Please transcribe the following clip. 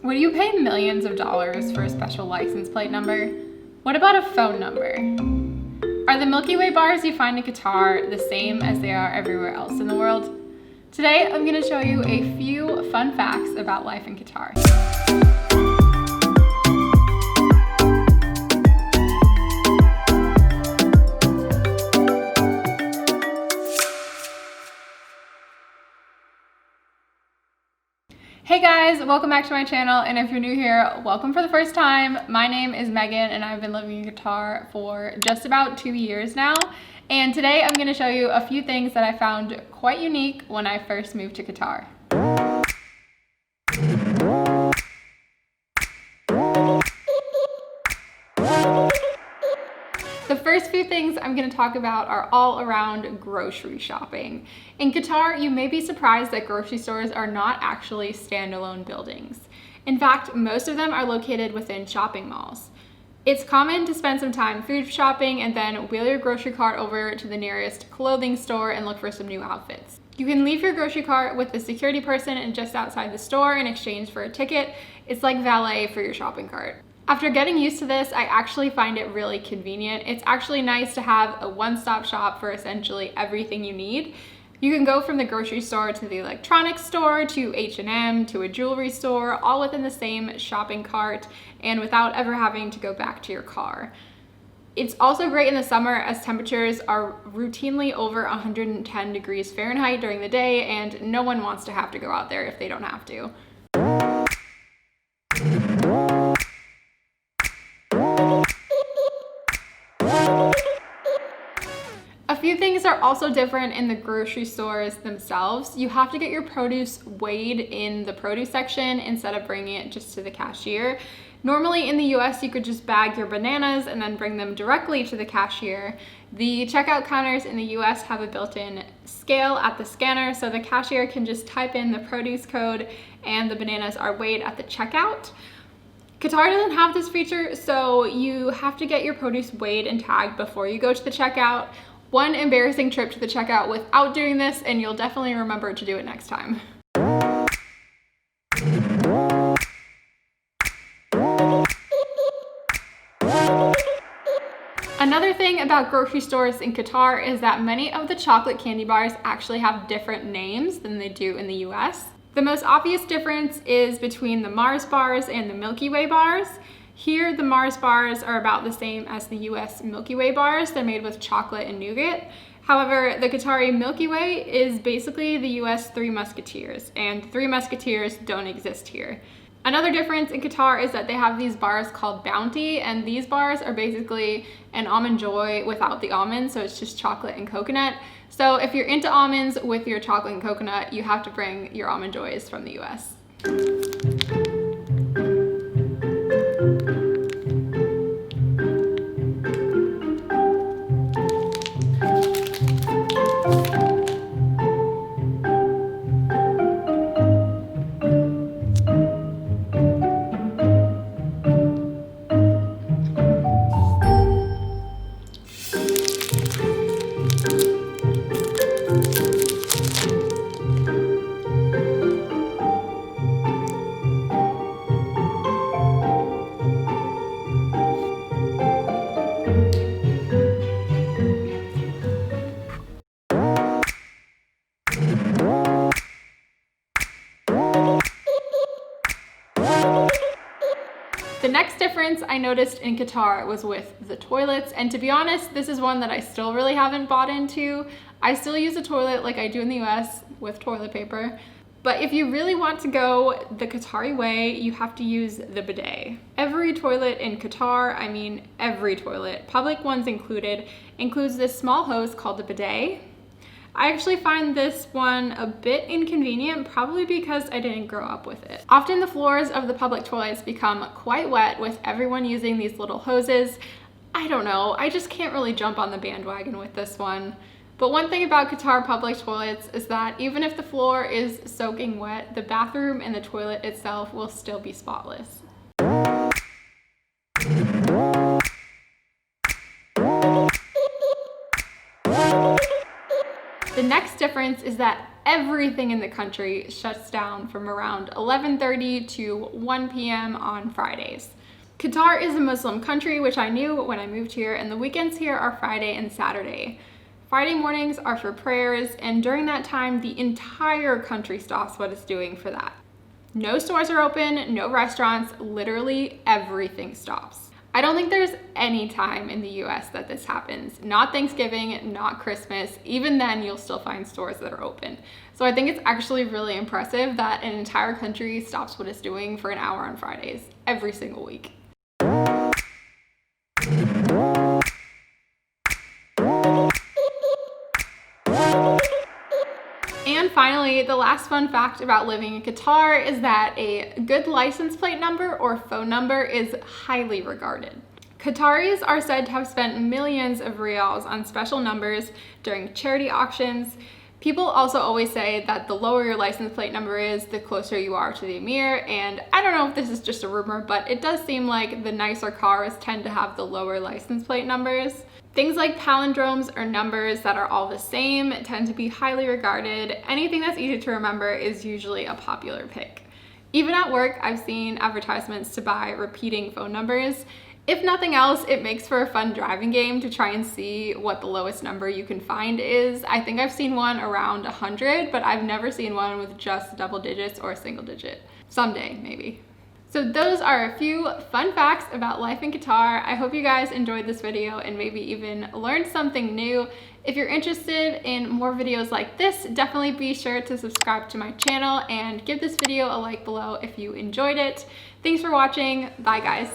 Would you pay millions of dollars for a special license plate number? What about a phone number? Are the Milky Way bars you find in Qatar the same as they are everywhere else in the world? Today, I'm going to show you a few fun facts about life in Qatar. Hey guys, welcome back to my channel, and if you're new here, welcome for the first time. My name is Megan and I've been living in Qatar for just about 2 years now, and today I'm going to show you a few things that I found quite unique when I first moved to Qatar. The first few things I'm going to talk about are all around grocery shopping. In Qatar, you may be surprised that grocery stores are not actually standalone buildings. In fact, most of them are located within shopping malls. It's common to spend some time food shopping and then wheel your grocery cart over to the nearest clothing store and look for some new outfits. You can leave your grocery cart with the security person just outside the store in exchange for a ticket. It's like valet for your shopping cart. After getting used to this, I actually find it really convenient. It's actually nice to have a one-stop shop for essentially everything you need. You can go from the grocery store to the electronics store, to H&M, to a jewelry store, all within the same shopping cart and without ever having to go back to your car. It's also great in the summer as temperatures are routinely over 110 degrees Fahrenheit during the day, and no one wants to have to go out there if they don't have to. A few things are also different in the grocery stores themselves. You have to get your produce weighed in the produce section instead of bringing it just to the cashier. Normally in the US, you could just bag your bananas and then bring them directly to the cashier. The checkout counters in the US have a built-in scale at the scanner, so the cashier can just type in the produce code and the bananas are weighed at the checkout. Qatar doesn't have this feature, so you have to get your produce weighed and tagged before you go to the checkout. One embarrassing trip to the checkout without doing this, and you'll definitely remember to do it next time. Another thing about grocery stores in Qatar is that many of the chocolate candy bars actually have different names than they do in the US. The most obvious difference is between the Mars bars and the Milky Way bars. Here, the Mars bars are about the same as the US Milky Way bars. They're made with chocolate and nougat. However, the Qatari Milky Way is basically the US Three Musketeers, and Three Musketeers don't exist here. Another difference in Qatar is that they have these bars called Bounty, and these bars are basically an Almond Joy without the almonds, so it's just chocolate and coconut. So if you're into almonds with your chocolate and coconut, you have to bring your Almond Joys from the US. The next difference I noticed in Qatar was with the toilets, and to be honest, this is one that I still really haven't bought into. I still use a toilet like I do in the US with toilet paper, but if you really want to go the Qatari way, you have to use the bidet. Every toilet in Qatar, I mean every toilet, public ones included, includes this small hose called the bidet. I actually find this one a bit inconvenient, probably because I didn't grow up with it. Often the floors of the public toilets become quite wet with everyone using these little hoses. I don't know, I just can't really jump on the bandwagon with this one. But one thing about Qatar public toilets is that even if the floor is soaking wet, the bathroom and the toilet itself will still be spotless. The next difference is that everything in the country shuts down from around 11:30 to 1 p.m. on Fridays. Qatar is a Muslim country, which I knew when I moved here, and the weekends here are Friday and Saturday. Friday mornings are for prayers, and during that time, the entire country stops what it's doing for that. No stores are open, no restaurants, literally everything stops. I don't think there's any time in the US that this happens. Not Thanksgiving, not Christmas. Even then, you'll still find stores that are open. So I think it's actually really impressive that an entire country stops what it's doing for an hour on Fridays every single week. And finally, the last fun fact about living in Qatar is that a good license plate number or phone number is highly regarded. Qataris are said to have spent millions of riyals on special numbers during charity auctions. People also always say that the lower your license plate number is, the closer you are to the emir, and I don't know if this is just a rumor, but it does seem like the nicer cars tend to have the lower license plate numbers. Things like palindromes or numbers that are all the same tend to be highly regarded. Anything that's easy to remember is usually a popular pick. Even at work, I've seen advertisements to buy repeating phone numbers. If nothing else, it makes for a fun driving game to try and see what the lowest number you can find is. I think I've seen one around 100, but I've never seen one with just double digits or a single digit. Someday, maybe. So those are a few fun facts about life in Qatar. I hope you guys enjoyed this video and maybe even learned something new. If you're interested in more videos like this, definitely be sure to subscribe to my channel and give this video a like below if you enjoyed it. Thanks for watching. Bye guys.